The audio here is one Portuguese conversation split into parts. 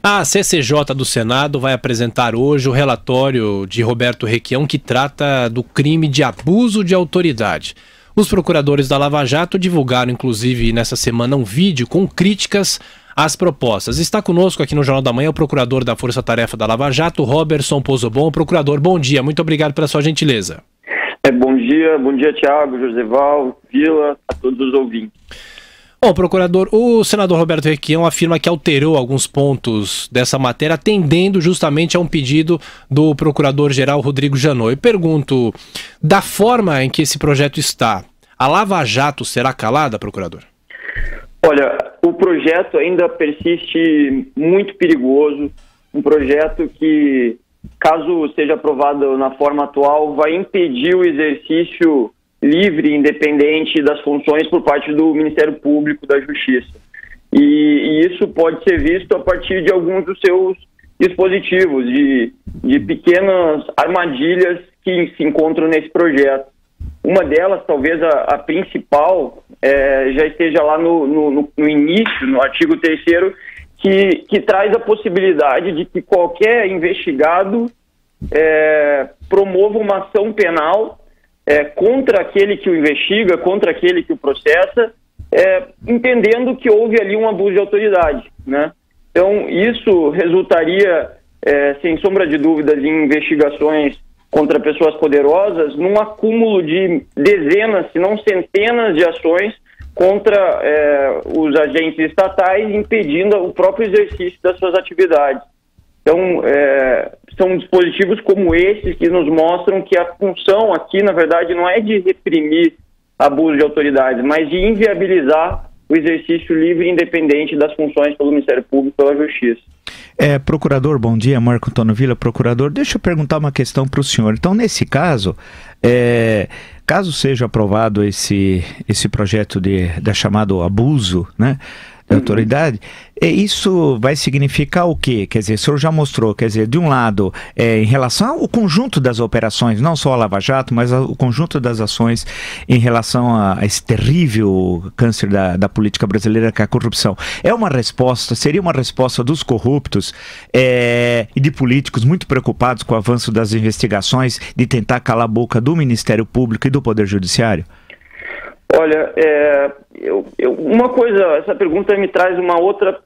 A CCJ do Senado vai apresentar hoje o relatório de Roberto Requião que trata do crime de abuso de autoridade. Os procuradores da Lava Jato divulgaram, inclusive, nessa semana um vídeo com críticas às propostas. Está conosco aqui no Jornal da Manhã o procurador da Força Tarefa da Lava Jato, Roberson Pozobon. Procurador, bom dia, muito obrigado pela sua gentileza. Bom dia, Thiago, Joseval, Vila, a todos os ouvintes. Bom, procurador, o senador Roberto Requião afirma que alterou alguns pontos dessa matéria, atendendo justamente a um pedido do procurador-geral Rodrigo Janot. Eu pergunto, da forma em que esse projeto está, a Lava Jato será calada, procurador? Olha, o projeto ainda persiste muito perigoso, um projeto que, caso seja aprovado na forma atual, vai impedir o exercício livre e independente das funções por parte do Ministério Público da Justiça. E isso pode ser visto a partir de alguns dos seus dispositivos, de pequenas armadilhas que se encontram nesse projeto. Uma delas, talvez a principal, já esteja lá no início, no artigo 3º, que traz a possibilidade de que qualquer investigado promova uma ação penal contra aquele que o investiga, contra aquele que o processa, entendendo que houve ali um abuso de autoridade, né? Então, isso resultaria, sem sombra de dúvidas, em investigações contra pessoas poderosas, num acúmulo de dezenas, se não centenas de ações contra os agentes estatais, impedindo o próprio exercício das suas atividades. Então, são dispositivos como esses que nos mostram que a função aqui, na verdade, não é de reprimir abuso de autoridade, mas de inviabilizar o exercício livre e independente das funções pelo Ministério Público e pela Justiça. Procurador, bom dia, Marco Antônio Vila, procurador. Deixa eu perguntar uma questão para o senhor. Então, nesse caso, caso seja aprovado esse projeto da chamado abuso, né, da autoridade, isso vai significar o quê? Quer dizer, o senhor já mostrou, quer dizer, de um lado, em relação ao conjunto das operações, não só a Lava Jato, mas o conjunto das ações em relação a esse terrível câncer da política brasileira, que é a corrupção. Seria uma resposta dos corruptos e de políticos muito preocupados com o avanço das investigações, de tentar calar a boca do Ministério Público e do Poder Judiciário? Olha, uma coisa, essa pergunta me traz uma outra,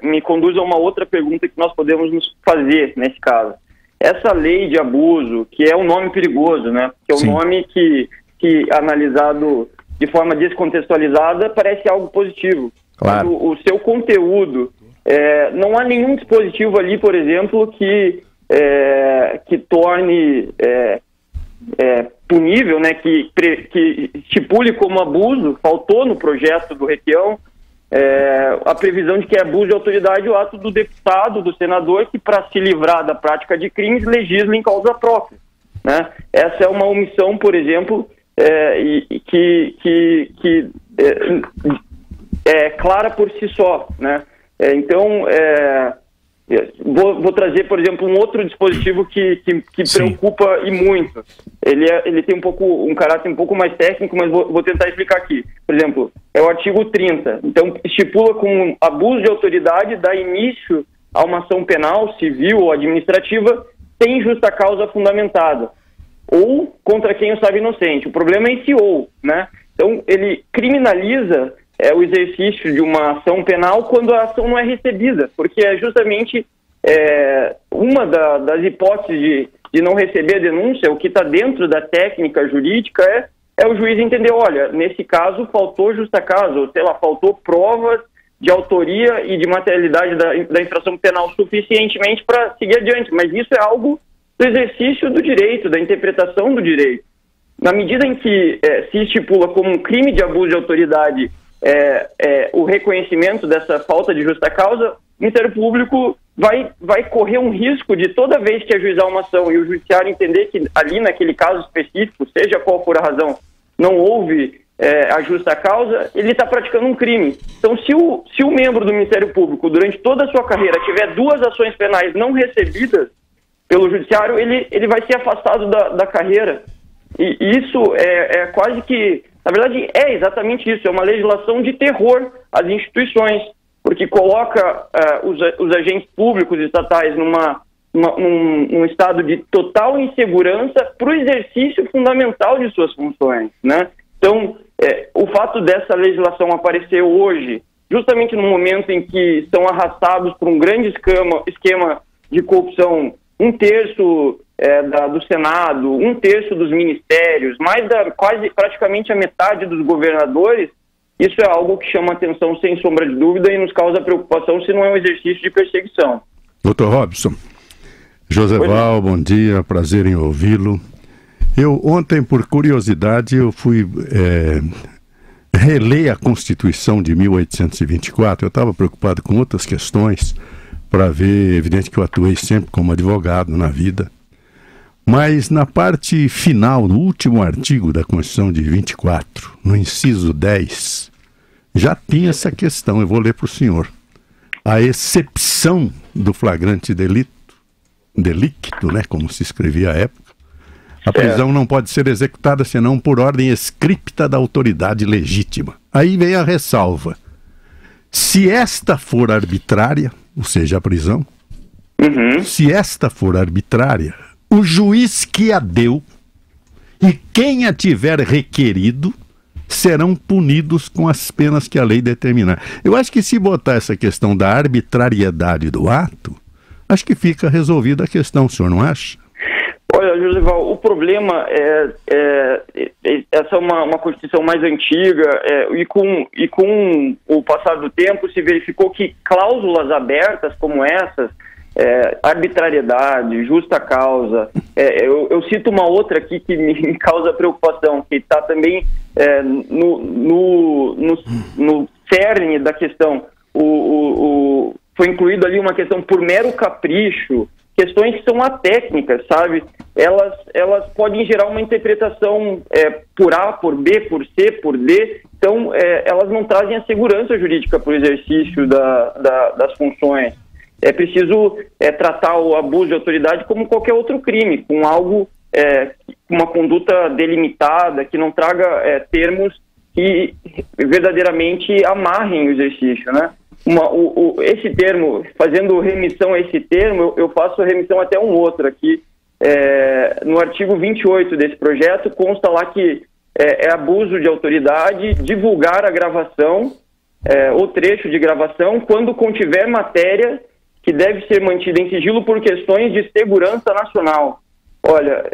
me conduz a uma outra pergunta que nós podemos nos fazer nesse caso. Essa lei de abuso, que é um nome perigoso, né? Que é um nome que analisado de forma descontextualizada, parece algo positivo. Claro. O seu conteúdo, não há nenhum dispositivo ali, por exemplo, que torne punível, né, que estipule como abuso. Faltou no projeto do Requião a previsão de que é abuso de autoridade o ato do deputado, do senador, que, para se livrar da prática de crimes, legisla em causa própria, né? Essa é uma omissão, por exemplo, que é clara por si só, né? Então, vou trazer, por exemplo, um outro dispositivo que preocupa e muito. Ele tem um caráter um pouco mais técnico, mas vou tentar explicar aqui. Por exemplo, é o artigo 30. Então, estipula com abuso de autoridade dá início a uma ação penal, civil ou administrativa, sem justa causa fundamentada, ou contra quem o sabe inocente. O problema é esse ou, né? Então, ele criminaliza o exercício de uma ação penal quando a ação não é recebida, porque é justamente uma das hipóteses de não receber a denúncia, o que está dentro da técnica jurídica é o juiz entender, olha, nesse caso faltou justa causa, ou sei lá, faltou provas de autoria e de materialidade da infração penal suficientemente para seguir adiante, mas isso é algo do exercício do direito, da interpretação do direito. Na medida em que se estipula como um crime de abuso de autoridade o reconhecimento dessa falta de justa causa, o Ministério Público vai correr um risco de, toda vez que ajuizar uma ação e o judiciário entender que ali naquele caso específico, seja qual for a razão, não houve a justa causa, ele está praticando um crime. Então, se o membro do Ministério Público, durante toda a sua carreira, tiver 2 ações penais não recebidas pelo judiciário, ele vai ser afastado da carreira. E isso é quase que... Na verdade, é exatamente isso, é uma legislação de terror às instituições. porque coloca os agentes públicos estatais num estado de total insegurança para o exercício fundamental de suas funções, né? Então, o fato dessa legislação aparecer hoje, justamente no momento em que são arrastados por um grande esquema de corrupção, 1/3 do Senado, 1/3 dos ministérios, praticamente a metade dos governadores, isso é algo que chama atenção sem sombra de dúvida e nos causa preocupação se não é um exercício de perseguição. Doutor Robson, Joseval, bom dia, prazer em ouvi-lo. Ontem, por curiosidade, eu fui reler a Constituição de 1824. Eu estava preocupado com outras questões para ver, evidente que eu atuei sempre como advogado na vida. Mas na parte final, no último artigo da Constituição de 24, no inciso 10, já tinha essa questão, eu vou ler para o senhor. A exceção do flagrante delicto, né, como se escrevia à época, a prisão não pode ser executada senão por ordem escripta da autoridade legítima. Aí vem a ressalva. Se esta for arbitrária, ou seja, a prisão, se esta for arbitrária, o juiz que a deu e quem a tiver requerido serão punidos com as penas que a lei determinar. Eu acho que se botar essa questão da arbitrariedade do ato, acho que fica resolvida a questão, o senhor não acha? Olha, Joseval, o problema essa é uma Constituição mais antiga e com o passar do tempo se verificou que cláusulas abertas como essas, arbitrariedade, justa causa, eu cito uma outra aqui que me causa preocupação, que está também no cerne da questão, foi incluído ali uma questão por mero capricho, questões que são atécnicas, sabe? Elas podem gerar uma interpretação por A, por B, por C, por D, então elas não trazem a segurança jurídica para o exercício das funções. É preciso tratar o abuso de autoridade como qualquer outro crime, com algo, uma conduta delimitada, que não traga termos que verdadeiramente amarrem o exercício, né? Esse termo, fazendo remissão a esse termo, eu faço remissão até um outro aqui. No artigo 28 desse projeto, consta lá que é abuso de autoridade divulgar a gravação ou trecho de gravação quando contiver matéria que deve ser mantida em sigilo por questões de segurança nacional. Olha,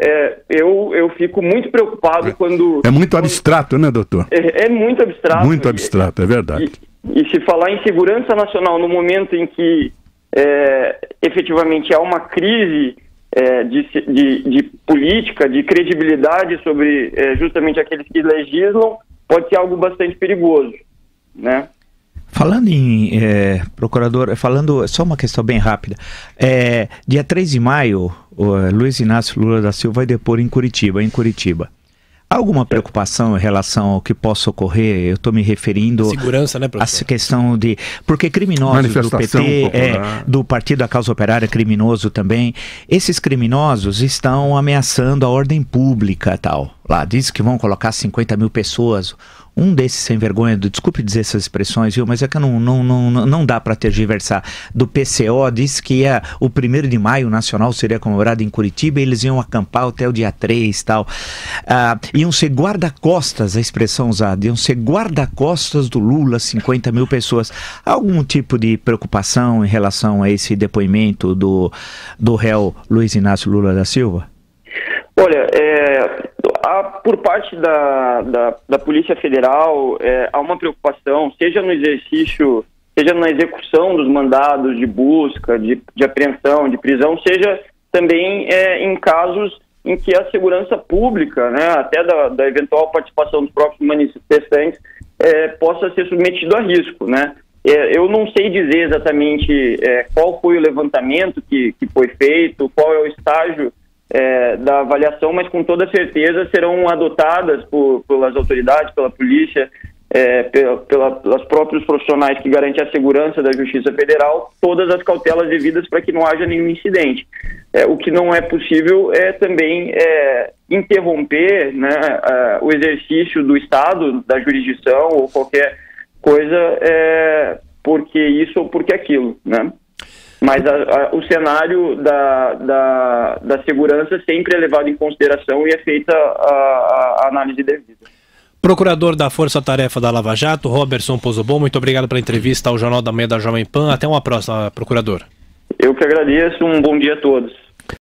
eu fico muito preocupado quando... É muito abstrato, né, doutor? É muito abstrato. Muito abstrato, é verdade. E se falar em segurança nacional no momento em que efetivamente há uma crise de política, de credibilidade sobre justamente aqueles que legislam, pode ser algo bastante perigoso, né? Falando em procurador, falando só uma questão bem rápida, dia 3 de maio, o Luiz Inácio Lula da Silva vai depor em Curitiba. Há alguma preocupação em relação ao que possa ocorrer? Eu estou me referindo segurança, né, professor? A questão de... Porque criminosos do PT, do Partido da Causa Operária, criminoso também, esses criminosos estão ameaçando a ordem pública e tal. Lá, diz que vão colocar 50 mil pessoas... Um desses sem vergonha, desculpe dizer essas expressões, viu, mas é que não dá para tergiversar. Do PCO, disse que o 1º de maio nacional seria comemorado em Curitiba e eles iam acampar até o dia 3 e tal. Iam ser guarda-costas, a expressão usada, iam ser guarda-costas do Lula, 50 mil pessoas. Há algum tipo de preocupação em relação a esse depoimento do réu Luiz Inácio Lula da Silva? Olha, por parte da Polícia Federal, há uma preocupação, seja no exercício, seja na execução dos mandados de busca, de apreensão, de prisão, seja também em casos em que a segurança pública, né, até da eventual participação dos próprios manifestantes, possa ser submetido a risco, né? Eu não sei dizer exatamente qual foi o levantamento que foi feito, qual é o estágio da avaliação, mas com toda certeza serão adotadas pelas autoridades, pela polícia, pelos próprios profissionais que garantem a segurança da Justiça Federal, todas as cautelas devidas para que não haja nenhum incidente. O que não é possível é também interromper, né, o exercício do Estado, da jurisdição ou qualquer coisa porque isso ou porque aquilo, né? Mas o cenário da segurança sempre é levado em consideração e é feita a análise devida. Procurador da Força Tarefa da Lava Jato, Roberson Pozobon, muito obrigado pela entrevista ao Jornal da Manhã da Jovem Pan. Até uma próxima, procurador. Eu que agradeço, um bom dia a todos.